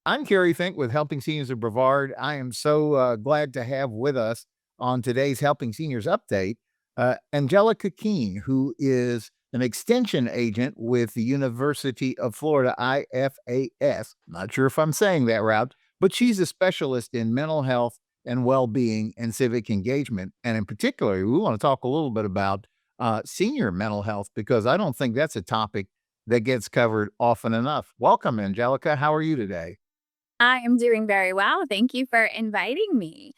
I'm Kerry Fink with Helping Seniors of Brevard. I am so glad to have with us on today's Helping Seniors update Angelika Keene, who is an extension agent with the University of Florida, IFAS. Not sure if I'm saying that right, but she's a specialist in mental health and well being and civic engagement. And in particular, we want to talk a little bit about senior mental health because I don't think that's a topic that gets covered often enough. Welcome, Angelica. How are you today? I am doing very well. Thank you for inviting me.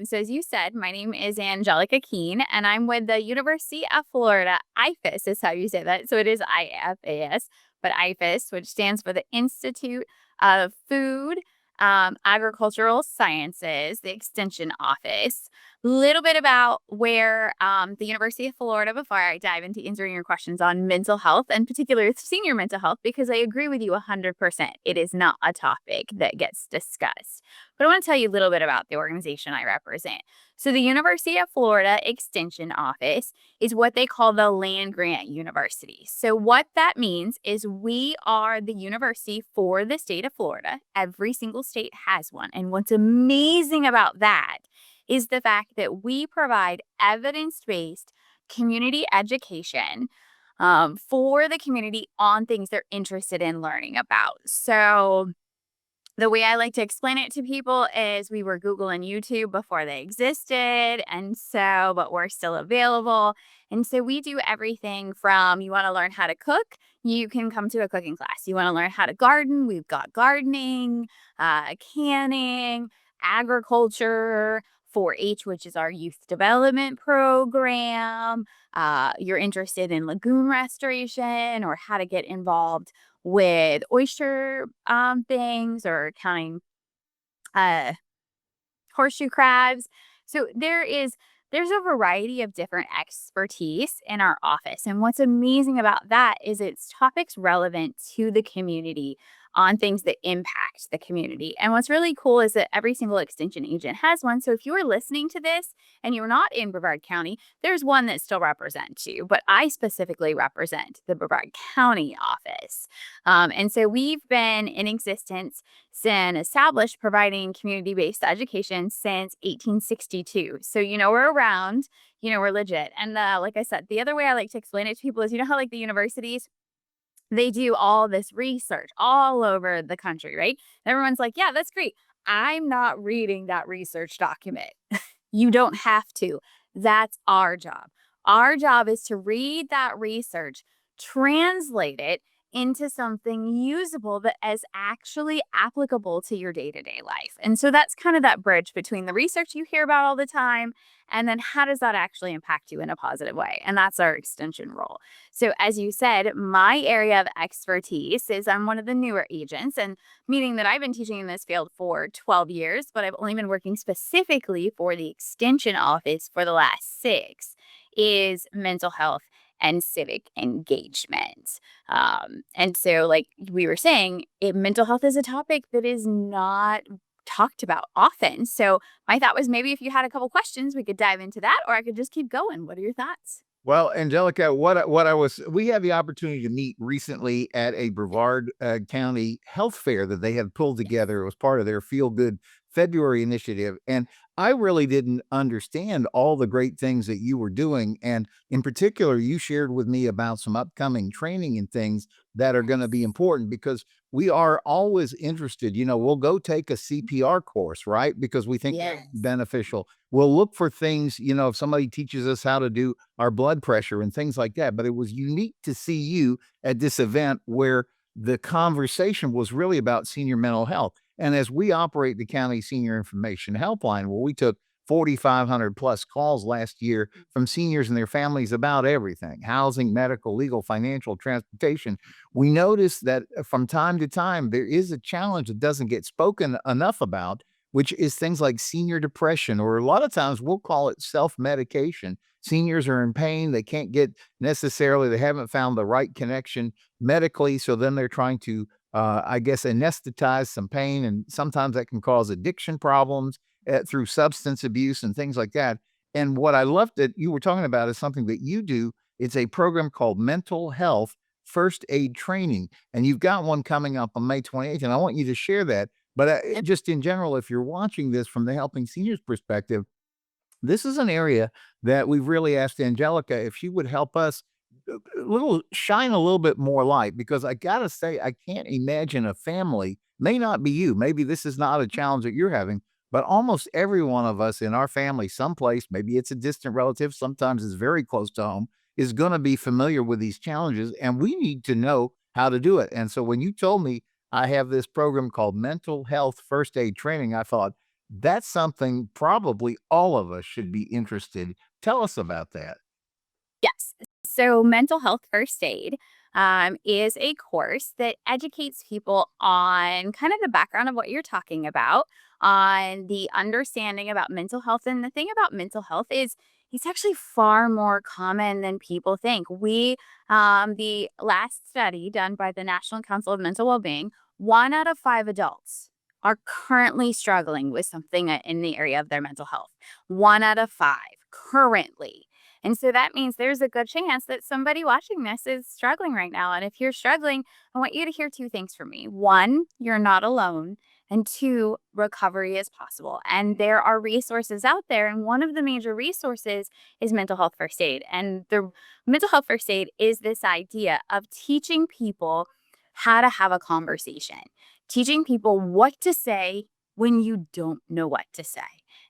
So, as you said, my name is Angelika Keene, and I'm with the University of Florida. IFAS is how you say that. So, it is IFAS, but IFAS, which stands for the Institute of Food, Agricultural Sciences, the Extension Office. Little bit about where the University of Florida before I dive into answering your questions on mental health and particularly senior mental health, because I agree with you 100%. It is not a topic that gets discussed. But I want to tell you a little bit about the organization I represent. So, the University of Florida Extension Office is what they call the land grant university. So, what that means is we are the university for the state of Florida. Every single state has one. And what's amazing about that is the fact that we provide evidence based community education for the community on things they're interested in learning about. So, the way I like to explain it to people is we were Google and YouTube before they existed. But we're still available. And so we do everything from you want to learn how to cook, you can come to a cooking class. You want to learn how to garden, we've got gardening, canning, agriculture, 4-H, which is our youth development program. You're interested in lagoon restoration or how to get involved with oyster things or counting uh, horseshoe crabs. So there's a variety of different expertise in our office. And what's amazing about that is it's topics relevant to the community on things that impact the community. And what's really cool is that every single extension agent has one. So if you are listening to this and you're not in Brevard County, there's one that still represents you. But I specifically represent the Brevard County office. And so we've been in existence and established providing community-based education since 1862. So, we're around, we're legit. And like I said, the other way I like to explain it to people is, how like the universities, they do all this research all over the country, right? And everyone's like, yeah, that's great. I'm not reading that research document. You don't have to. That's our job. Our job is to read that research, translate it into something usable that is actually applicable to your day to day life. And so that's kind of that bridge between the research you hear about all the time and then how does that actually impact you in a positive way? And that's our extension role. So, as you said, my area of expertise is I'm one of the newer agents, and meaning that I've been teaching in this field for 12 years, but I've only been working specifically for the extension office for the last 6 is mental health and civic engagement. And so, like we were saying, mental health is a topic that is not talked about often. So, my thought was maybe if you had a couple questions, we could dive into that, or I could just keep going. What are your thoughts? Well, Angelica, we had the opportunity to meet recently at a Brevard County health fair that they had pulled together. It was part of their Feel Good February initiative. And I really didn't understand all the great things that you were doing. And in particular, you shared with me about some upcoming training and things that are going to be Yes. important because we are always interested. We'll go take a CPR course, right? Because we think that's Yes. beneficial. We'll look for things, if somebody teaches us how to do our blood pressure and things like that. But it was unique to see you at this event where the conversation was really about senior mental health. And as we operate the county senior information helpline, well, we took 4,500 plus calls last year from seniors and their families about everything: housing, medical, legal, financial, transportation. We noticed that from time to time, there is a challenge that doesn't get spoken enough about, which is things like senior depression, or a lot of times we'll call it self medication. Seniors are in pain. They can't get necessarily, they haven't found the right connection medically. So then they're trying to, I guess, anesthetize some pain. And sometimes that can cause addiction problems through substance abuse and things like that. And what I love that you were talking about is something that you do. It's a program called Mental Health First Aid Training. And you've got one coming up on May 28th. And I want you to share that But just in general, if you're watching this from the Helping Seniors perspective, this is an area that we've really asked Angelica if she would help us shine a little bit more light, because I gotta say, I can't imagine a family, may not be you, maybe this is not a challenge that you're having, but almost every one of us in our family, someplace, maybe it's a distant relative, sometimes it's very close to home, is gonna be familiar with these challenges, and we need to know how to do it. And so when you told me I have this program called Mental Health First Aid Training, I thought, that's something probably all of us should be interested. Tell us about that. Yes. So, mental health first aid is a course that educates people on kind of the background of what you're talking about, on the understanding about mental health. And the thing about mental health is it's actually far more common than people think. The last study done by the National Council of Mental Wellbeing, 1 out of 5 adults are currently struggling with something in the area of their mental health. 1 out of 5 currently. And so that means there's a good chance that somebody watching this is struggling right now. And if you're struggling, I want you to hear two things from me. One, you're not alone. And two, recovery is possible. And there are resources out there. And one of the major resources is mental health first aid. And the mental health first aid is this idea of teaching people how to have a conversation, teaching people what to say when you don't know what to say.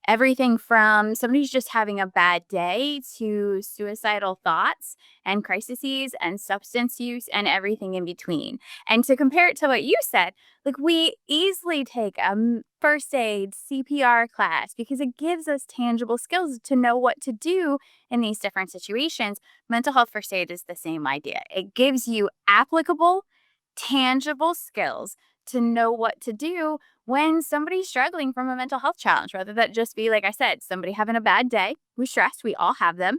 Everything from somebody's just having a bad day to suicidal thoughts and crises and substance use and everything in between. And to compare it to what you said, like we easily take a first aid CPR class because it gives us tangible skills to know what to do in these different situations. Mental health first aid is the same idea. It gives you applicable, tangible skills to know what to do when somebody's struggling from a mental health challenge, whether that just be, like I said, somebody having a bad day with stress, we all have them,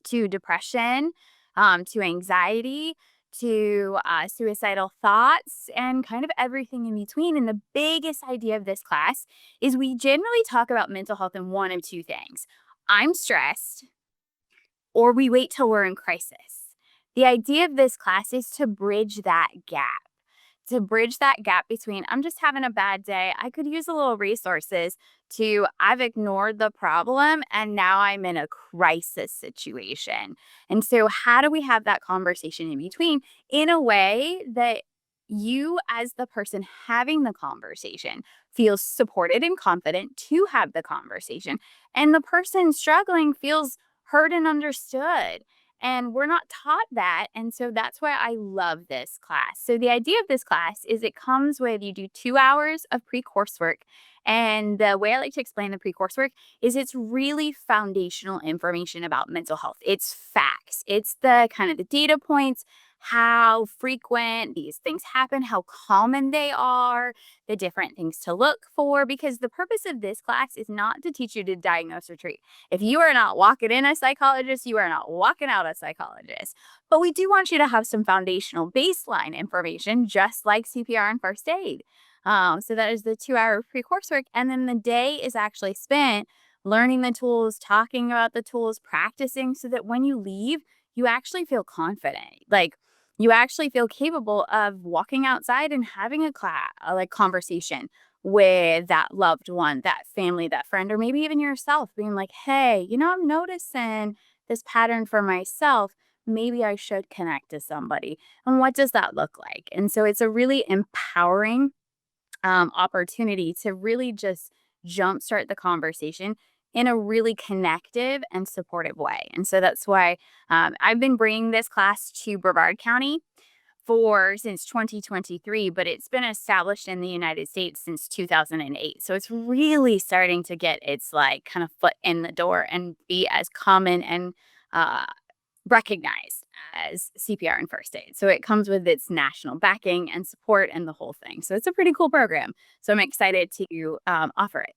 to depression, to anxiety, to suicidal thoughts, and kind of everything in between. And the biggest idea of this class is we generally talk about mental health in one of two things: I'm stressed, or we wait till we're in crisis. The idea of this class is to bridge that gap, between I'm just having a bad day. I could use a little resources to I've ignored the problem and now I'm in a crisis situation. And so, how do we have that conversation in between in a way that you, as the person having the conversation, feels supported and confident to have the conversation, and the person struggling feels heard and understood? And we're not taught that. And so that's why I love this class. So the idea of this class is it comes with you do 2 hours of pre-coursework. And the way I like to explain the pre-coursework is it's really foundational information about mental health. It's facts. It's the kind of the data points, how frequent these things happen, how common they are, the different things to look for, because the purpose of this class is not to teach you to diagnose or treat. If you are not walking in a psychologist, you are not walking out a psychologist. But we do want you to have some foundational baseline information, just like CPR and first aid. So that is the 2 hour pre coursework. And then the day is actually spent learning the tools, talking about the tools, practicing so that when you leave, you actually feel confident. Like, you actually feel capable of walking outside and having a conversation with that loved one, that family, that friend, or maybe even yourself, being like, hey, I'm noticing this pattern for myself. Maybe I should connect to somebody. And what does that look like? And so it's a really empowering opportunity to really just jumpstart the conversation in a really connective and supportive way. And so that's why I've been bringing this class to Brevard County for since 2023, but it's been established in the United States since 2008. So it's really starting to get its like kind of foot in the door and be as common and uh, recognized as CPR and first aid. So it comes with its national backing and support and the whole thing. So it's a pretty cool program. So I'm excited to offer it.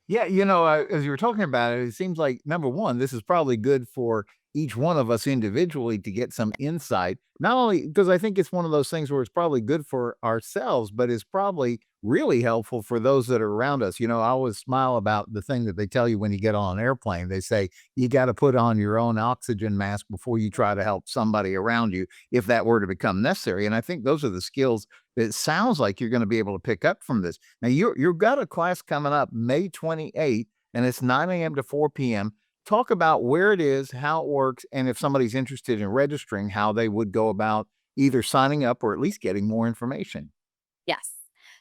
Yeah, as you were talking about it, it seems like number one, this is probably good for each one of us individually to get some insight. Not only because I think it's one of those things where it's probably good for ourselves, but it's probably really helpful for those that are around us. I always smile about the thing that they tell you when you get on an airplane. They say you got to put on your own oxygen mask before you try to help somebody around you if that were to become necessary. And I think those are the skills that it sounds like you're going to be able to pick up from this. Now you've got a class coming up May 28th, and it's 9 a.m. to 4 p.m. Talk about where it is, how it works, and if somebody's interested in registering, how they would go about either signing up or at least getting more information. Yes.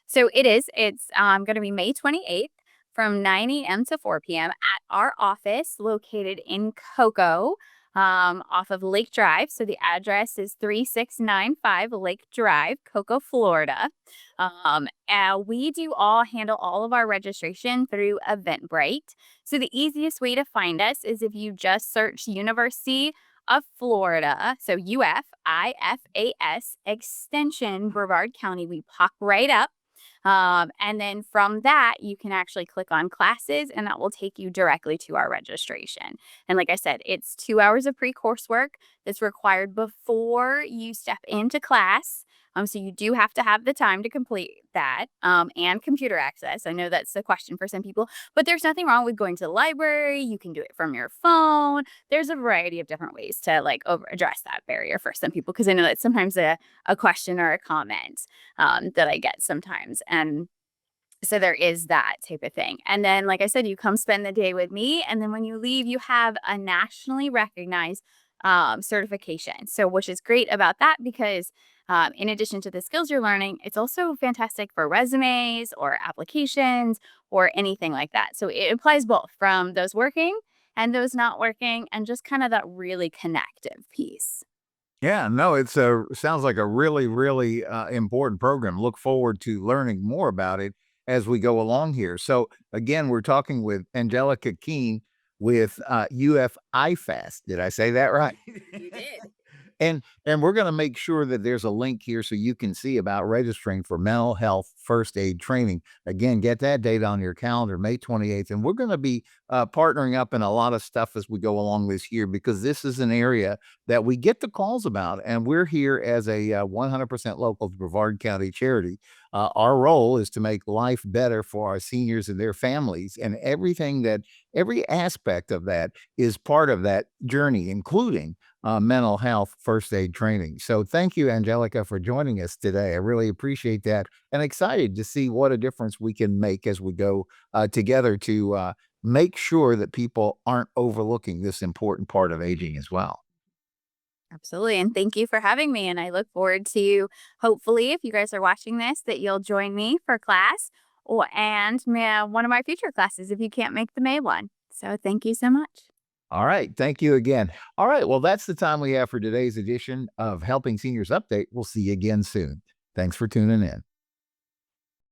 So it is. It's going to be May 28th from 9 a.m. to 4 p.m. at our office located in Cocoa, off of Lake Drive. So the address is 3695 Lake Drive, Cocoa, Florida. And we do all handle all of our registration through Eventbrite. So the easiest way to find us is if you just search University of Florida. So IFAS Extension, Brevard County. We pop right up. And then from that, you can actually click on classes and that will take you directly to our registration. And like I said, it's 2 hours of pre-coursework that's required before you step into class. So you do have to have the time to complete that, and computer access. I know that's the question for some people, but there's nothing wrong with going to the library. You can do it from your phone. There's a variety of different ways to address that barrier for some people, because I know that's sometimes a question or a comment that I get sometimes. And so there is that type of thing. And then, like I said, you come spend the day with me. And then when you leave, you have a nationally recognized certification. So, which is great about that because in addition to the skills you're learning, it's also fantastic for resumes or applications or anything like that. So it applies both from those working and those not working, and just kind of that really connective piece. Yeah, no, sounds like a really, really important program. Look forward to learning more about it as we go along here. So again, we're talking with Angelika Keene with UF IFAS. Did I say that right? You did. And we're gonna make sure that there's a link here so you can see about registering for mental health first aid training. Again, get that date on your calendar, May 28th. And we're gonna be partnering up in a lot of stuff as we go along this year because this is an area that we get the calls about. And we're here as a 100% local Brevard County charity. Our role is to make life better for our seniors and their families. And every aspect of that is part of that journey, including mental health first aid training. So thank you, Angelika, for joining us today. I really appreciate that and excited to see what a difference we can make as we go together to make sure that people aren't overlooking this important part of aging as well. Absolutely. And thank you for having me. And I look forward to, hopefully, if you guys are watching this, that you'll join me for class one of my future classes if you can't make the May one. So thank you so much. All right. Thank you again. All right. Well, that's the time we have for today's edition of Helping Seniors Update. We'll see you again soon. Thanks for tuning in.